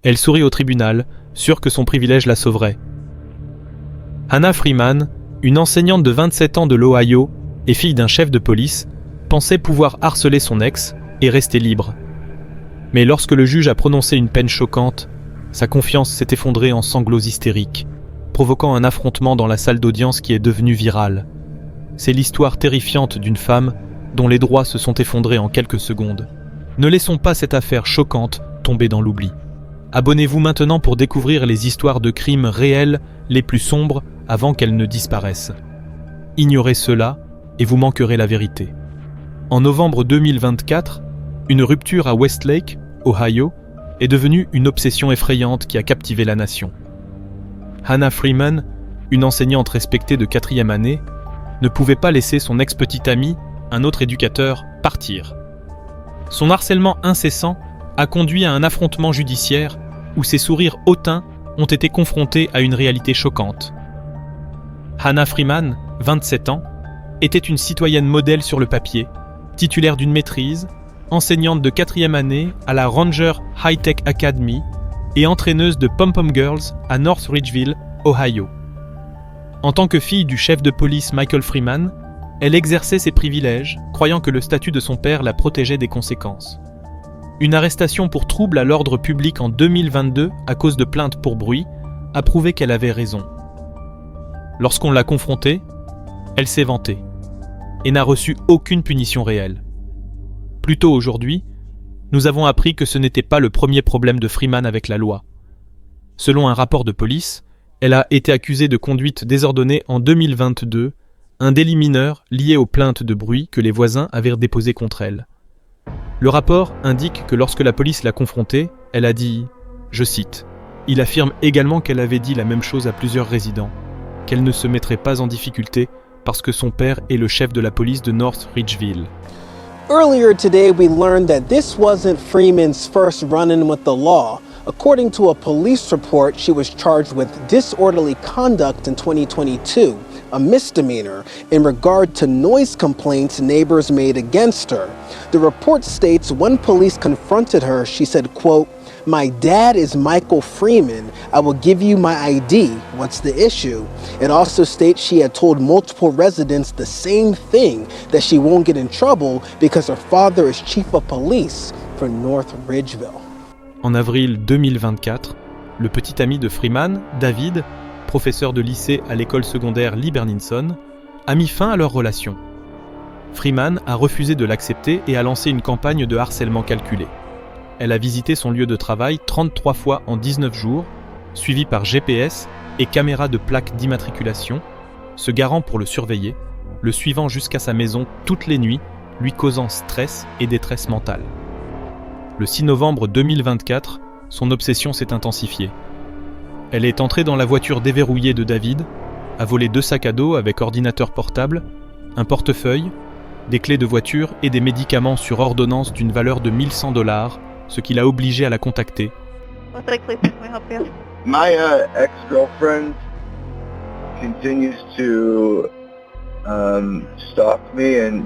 Elle sourit au tribunal, sûre que son privilège la sauverait. Hannah Freeman, une enseignante de 27 ans de l'Ohio et fille d'un chef de police, pensait pouvoir harceler son ex et rester libre. Mais lorsque le juge a prononcé une peine choquante, sa confiance s'est effondrée en sanglots hystériques, provoquant un affrontement dans la salle d'audience qui est devenue virale. C'est l'histoire terrifiante d'une femme dont les droits se sont effondrés en quelques secondes. Ne laissons pas cette affaire choquante tomber dans l'oubli. Abonnez-vous maintenant pour découvrir les histoires de crimes réels les plus sombres avant qu'elles ne disparaissent. Ignorez cela et vous manquerez la vérité. En novembre 2024, une rupture à Westlake, Ohio, est devenue une obsession effrayante qui a captivé la nation. Hannah Freeman, une enseignante respectée de 4e année, ne pouvait pas laisser son ex-petit ami, un autre éducateur, partir. Son harcèlement incessant a conduit à un affrontement judiciaire où ses sourires hautains ont été confrontés à une réalité choquante. Hannah Freeman, 27 ans, était une citoyenne modèle sur le papier, titulaire d'une maîtrise, enseignante de 4e année à la Ranger High-Tech Academy et entraîneuse de Pom-Pom Girls à North Ridgeville, Ohio. En tant que fille du chef de police Michael Freeman, elle exerçait ses privilèges, croyant que le statut de son père la protégeait des conséquences. Une arrestation pour trouble à l'ordre public en 2022 à cause de plaintes pour bruit a prouvé qu'elle avait raison. Lorsqu'on l'a confrontée, elle s'est vantée et n'a reçu aucune punition réelle. Plus tôt aujourd'hui, nous avons appris que ce n'était pas le premier problème de Freeman avec la loi. Selon un rapport de police, elle a été accusée de conduite désordonnée en 2022, un délit mineur lié aux plaintes de bruit que les voisins avaient déposées contre elle. Le rapport indique que lorsque la police l'a confrontée, elle a dit, je cite, « Il affirme également qu'elle avait dit la même chose à plusieurs résidents, qu'elle ne se mettrait pas en difficulté parce que son père est le chef de la police de North Ridgeville. » Earlier today, we learned that this wasn't Freeman's first run-in with the law. According to a police report, she was charged with disorderly conduct in 2022, a misdemeanor, in regard to noise complaints neighbors made against her. The report states when police confronted her, she said, quote, "My dad is Michael Freeman. I will give you my ID. What's the issue?" It also states she had told multiple residents the same thing, that she won't get in trouble because her father is chief of police for North Ridgeville. En avril 2024, le petit ami de Freeman, David, professeur de lycée à l'école secondaire Lee Berninson, a mis fin à leur relation. Freeman a refusé de l'accepter et a lancé une campagne de harcèlement calculé. Elle a visité son lieu de travail 33 fois en 19 jours, suivie par GPS et caméra de plaque d'immatriculation, se garant pour le surveiller, le suivant jusqu'à sa maison toutes les nuits, lui causant stress et détresse mentale. Le 6 novembre 2024, son obsession s'est intensifiée. Elle est entrée dans la voiture déverrouillée de David, a volé 2 sacs à dos avec ordinateur portable, un portefeuille, des clés de voiture et des médicaments sur ordonnance d'une valeur de $1,100, ce qui l'a obligé à la contacter. My ex-girlfriend continues to stalk me and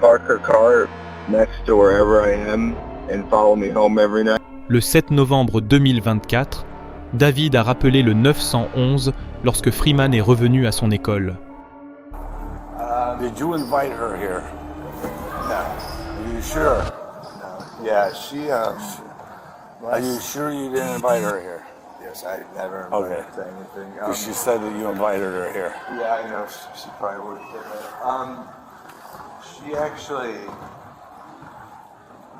park her car next to wherever I am and follow me home every night. Le 7 novembre 2024, David a rappelé le 911 lorsque Freeman est revenu à son école. Did you invite her here? No. Are you sure? No. Yeah, she are you sure you didn't invite her here? Yes, I never invited her to anything. Because she said that you invited her here. Yeah, I know. She probably would have. She actually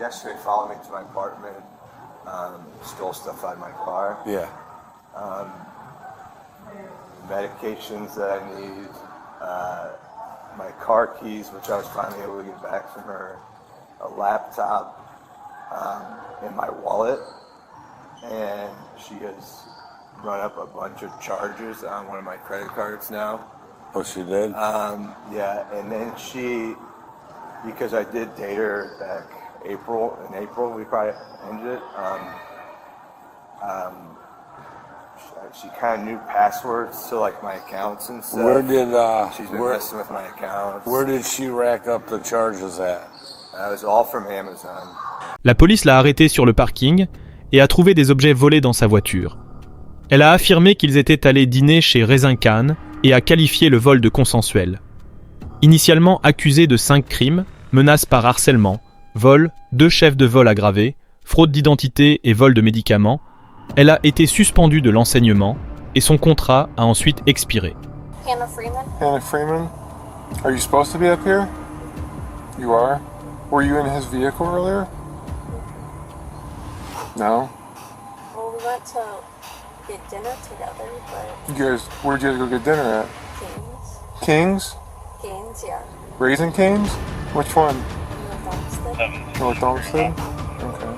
yesterday followed me to my apartment, stole stuff out of my car. Yeah. Medications that I need, my car keys, which I was finally able to get back from her, a laptop, and my wallet. And she has run up a bunch of charges on one of my credit cards now. Oh, she did? Yeah, and then she, because I did date her back in April we probably ended it. She kind of knew passwords to like my accounts and stuff. She's been messing with my accounts. Where did she rack up the charges at? It was all from Amazon. La police l'a arrêtée sur le parking et a trouvé des objets volés dans sa voiture. Elle a affirmé qu'ils étaient allés dîner chez Rezin Khan et a qualifié le vol de consensuel. Initialement accusée de 5 crimes, menaces par harcèlement, vol, 2 chefs de vol aggravés, fraude d'identité et vol de médicaments, elle a été suspendue de l'enseignement et son contrat a ensuite expiré. Hannah Freeman. Hannah Freeman? Are you supposed to be up here? You are? Were you in his vehicle earlier? No? Well, we went to get dinner together, but You guys, where'd you guys go get dinner at? Kings. King's? Kings, yeah. Raising Cane's? Which one? North Olmsted. North Olmsted? Okay.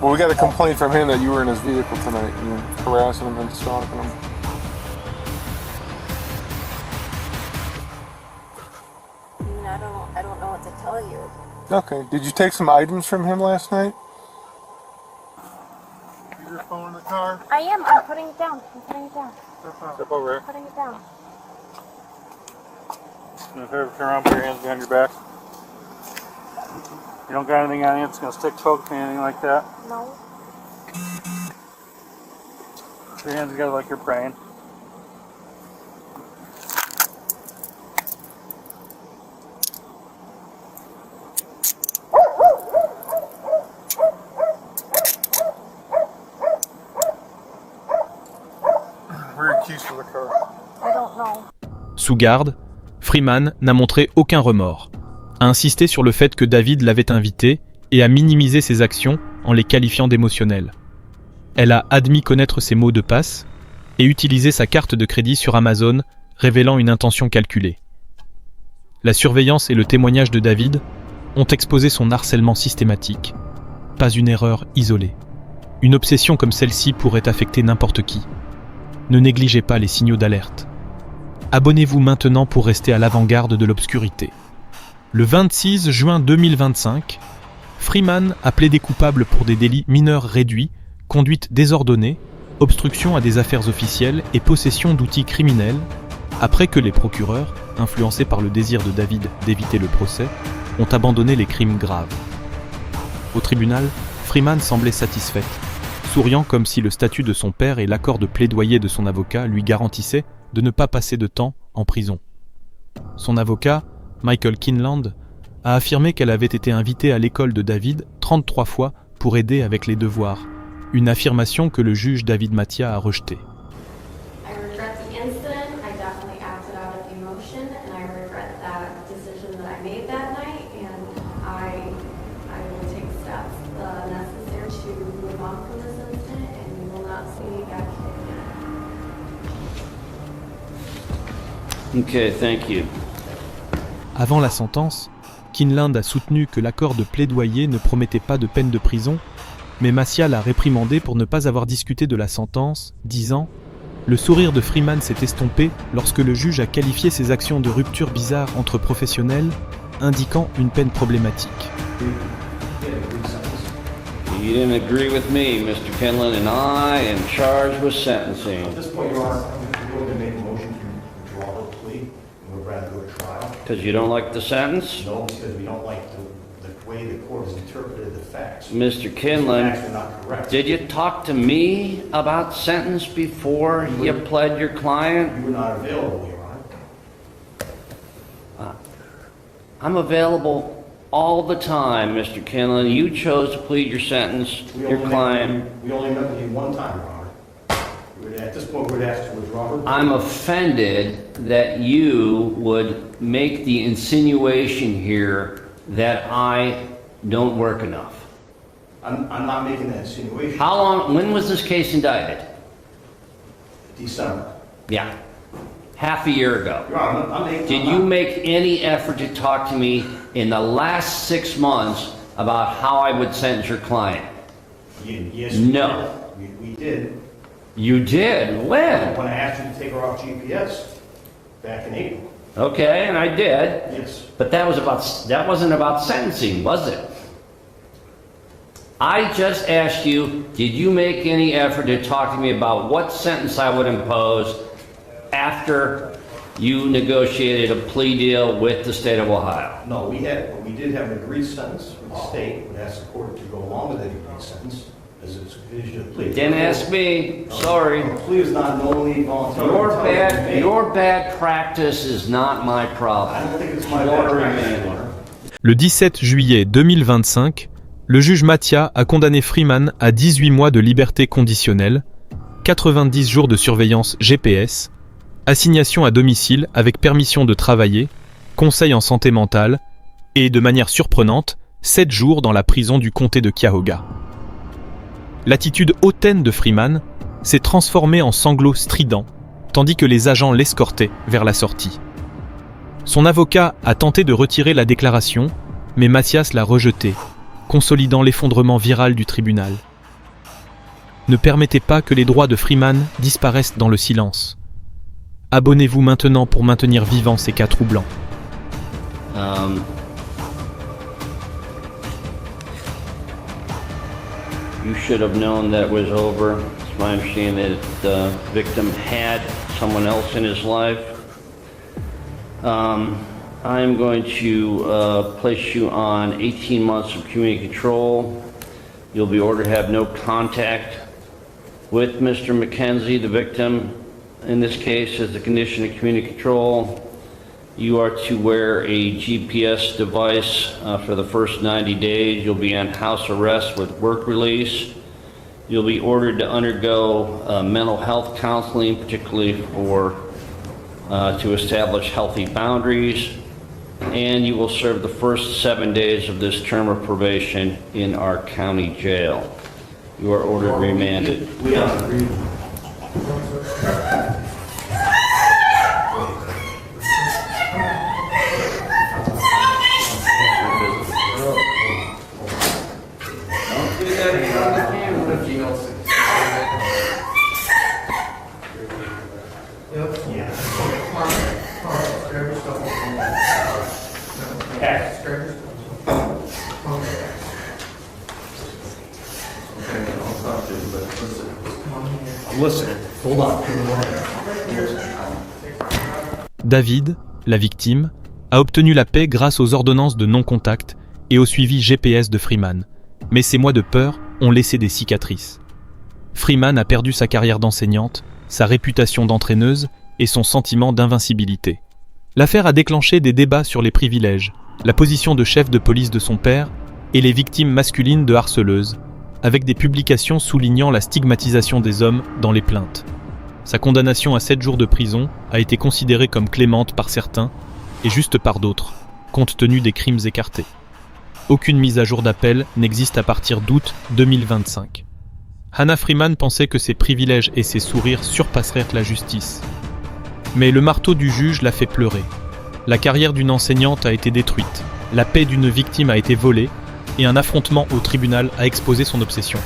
Well, we got a complaint from him that you were in his vehicle tonight and you're harassing him and stalking him. I mean, I don't know what to tell you. Okay. Did you take some items from him last night? Is your phone in the car? I am. I'm putting it down. I'm putting it down. Step over here. I'm putting it down. If you ever turn around, put your hands behind your back. You don't got anything on you that's going to stick, poke, anything like that. No. Put your hands together like you're praying. Where are your keys for the car? I don't know. Sous garde, Freeman n'a montré aucun remords, a insisté sur le fait que David l'avait invité et a minimisé ses actions en les qualifiant d'émotionnelles. Elle a admis connaître ses mots de passe et utilisé sa carte de crédit sur Amazon, révélant une intention calculée. La surveillance et le témoignage de David ont exposé son harcèlement systématique. Pas une erreur isolée. Une obsession comme celle-ci pourrait affecter n'importe qui. Ne négligez pas les signaux d'alerte. Abonnez-vous maintenant pour rester à l'avant-garde de l'obscurité. Le 26 juin 2025, Freeman a plaidé coupable pour des délits mineurs réduits, conduite désordonnée, obstruction à des affaires officielles et possession d'outils criminels, après que les procureurs, influencés par le désir de David d'éviter le procès, ont abandonné les crimes graves. Au tribunal, Freeman semblait satisfaite, souriant comme si le statut de son père et l'accord de plaidoyer de son avocat lui garantissaient de ne pas passer de temps en prison. Son avocat, Michael Kinland, a affirmé qu'elle avait été invitée à l'école de David 33 fois pour aider avec les devoirs, une affirmation que le juge David Matia a rejetée. I regret the incident. I definitely acted out of emotion, and I regret that decision that I made that night. And I will take steps necessary to move on from this incident, and you will not see me back here again. Okay, thank you. Avant la sentence, Kinland a soutenu que l'accord de plaidoyer ne promettait pas de peine de prison, mais Macia l'a réprimandé pour ne pas avoir discuté de la sentence, disant « Le sourire de Freeman s'est estompé lorsque le juge a qualifié ses actions de rupture bizarre entre professionnels, indiquant une peine problématique. » You didn't agree with me, Mr. Kinlan, and I am charged with sentencing. At this point, Your Honor, we're going to make a motion to withdraw her plea, and we'd rather go to trial. Because you don't like the sentence? No, because we don't like the way the court has interpreted the facts. Mr. The facts Kinlan, are not correct. did you talk to me about sentence before you pled your client? You were not available, Your Honor. I'm available all the time, Mr. Kinlan. You chose to plead your sentence, your client. We only met with you one time, Your Honor. At this point, we'd ask to withdraw her. I'm offended that you would make the insinuation here that I don't work enough. I'm not making that insinuation. How long, when was this case indicted? December. Yeah, half a year ago. Your Honor, I'm making... Did you make any effort to talk to me in the last 6 months about how I would sentence your client? Yes, we No. did. We did. You did? When? When I asked you to take her off GPS back in April. Okay, and I did. Yes. But that wasn't about sentencing, was it? I just asked you, did you make any effort to talk to me about what sentence I would impose after you negotiated a plea deal with the state of Ohio? No, we did have an agreed sentence with the state. We asked the court to go along with that agreed sentence. Is your plea? Didn't ask me, sorry. A plea is not knowingly voluntary. Your bad practice is not my problem. I don't think it's my bad practice. Le 17 juillet 2025, le juge Mathia a condamné Freeman à 18 mois de liberté conditionnelle, 90 jours de surveillance GPS, assignation à domicile avec permission de travailler, conseil en santé mentale et, de manière surprenante, 7 jours dans la prison du comté de Cuyahoga. L'attitude hautaine de Freeman s'est transformée en sanglots stridents, tandis que les agents l'escortaient vers la sortie. Son avocat a tenté de retirer la déclaration, mais Mathias l'a rejetée, consolidant l'effondrement viral du tribunal. Ne permettez pas que les droits de Freeman disparaissent dans le silence. Abonnez-vous maintenant pour maintenir vivants ces cas troublants. You should have known that was over. It's my understanding that the victim had someone else in his life. I'm going to place you on 18 months of community control. You'll be ordered to have no contact with Mr. McKenzie, the victim. In this case, as the condition of community control, you are to wear a GPS device for the first 90 days. You'll be on house arrest with work release. You'll be ordered to undergo mental health counseling, particularly to establish healthy boundaries. And you will serve the first 7 days of this term of probation in our county jail. You are ordered remanded. We agree. David, la victime, a obtenu la paix grâce aux ordonnances de non-contact et au suivi GPS de Freeman, mais ces mois de peur ont laissé des cicatrices. Freeman a perdu sa carrière d'enseignante, sa réputation d'entraîneuse et son sentiment d'invincibilité. L'affaire a déclenché des débats sur les privilèges, la position de chef de police de son père et les victimes masculines de harceleuses, avec des publications soulignant la stigmatisation des hommes dans les plaintes. Sa condamnation à 7 jours de prison a été considérée comme clémente par certains et juste par d'autres, compte tenu des crimes écartés. Aucune mise à jour d'appel n'existe à partir d'août 2025. Hannah Freeman pensait que ses privilèges et ses sourires surpasseraient la justice. Mais le marteau du juge l'a fait pleurer. La carrière d'une enseignante a été détruite, la paix d'une victime a été volée et un affrontement au tribunal a exposé son obsession.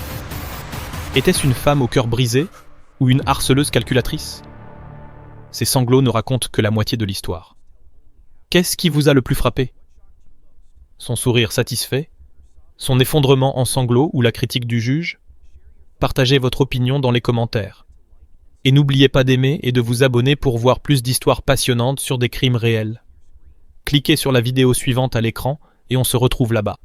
Était-ce une femme au cœur brisé ou une harceleuse calculatrice? Ces sanglots ne racontent que la moitié de l'histoire. Qu'est-ce qui vous a le plus frappé? Son sourire satisfait? Son effondrement en sanglots ou la critique du juge? Partagez votre opinion dans les commentaires. Et n'oubliez pas d'aimer et de vous abonner pour voir plus d'histoires passionnantes sur des crimes réels. Cliquez sur la vidéo suivante à l'écran et on se retrouve là-bas.